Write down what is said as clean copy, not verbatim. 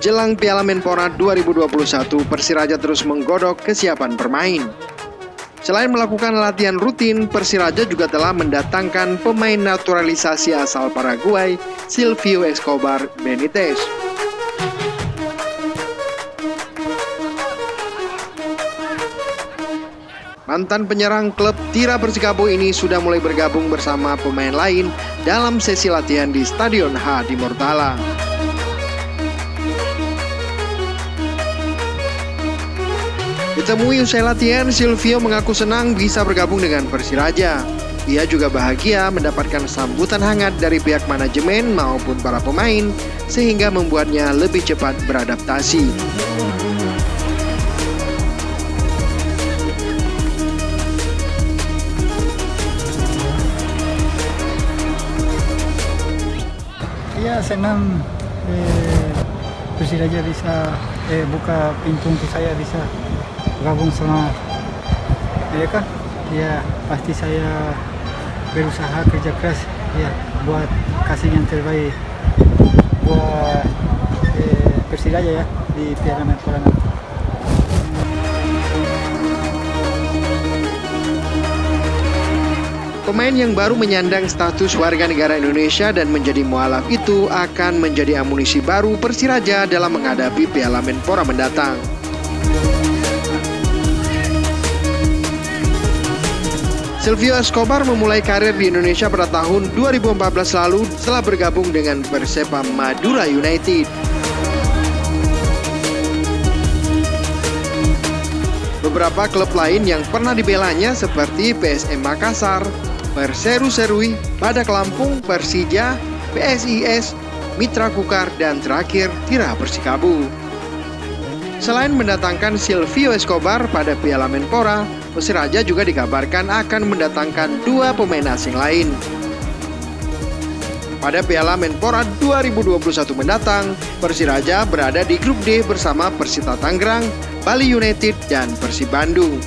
Jelang Piala Menpora 2021, Persiraja terus menggodok kesiapan bermain. Selain melakukan latihan rutin, Persiraja juga telah mendatangkan pemain naturalisasi asal Paraguay, Silvio Escobar Benitez. Mantan penyerang klub Tira Persikabo ini sudah mulai bergabung bersama pemain lain dalam sesi latihan di Stadion H di Mortala. Ditemui usai latihan, Silvio mengaku senang bisa bergabung dengan Persiraja. Ia juga bahagia mendapatkan sambutan hangat dari pihak manajemen maupun para pemain, sehingga membuatnya lebih cepat beradaptasi. Iya, senang Persiraja bisa buka pintu untuk saya bisa gabung sama mereka. Ya pasti saya berusaha kerja keras ya buat kasih yang terbaik buat Persiraja ya di Piala Menpora nanti. Pemain yang baru menyandang status warga negara Indonesia dan menjadi mualaf itu akan menjadi amunisi baru Persiraja dalam menghadapi Piala Menpora mendatang. Silvio Escobar memulai karir di Indonesia pada tahun 2014 lalu setelah bergabung dengan Persepa Madura United. Beberapa klub lain yang pernah dibelanya seperti PSM Makassar, Perseru Serui, Badak Lampung, Persija, PSIS, Mitra Kukar, dan terakhir Tira Persikabo. Selain mendatangkan Silvio Escobar pada Piala Menpora, Persiraja juga dikabarkan akan mendatangkan 2 pemain asing lain. Pada Piala Menpora 2021 mendatang, Persiraja berada di grup D bersama Persita Tangerang, Bali United, dan Persib Bandung.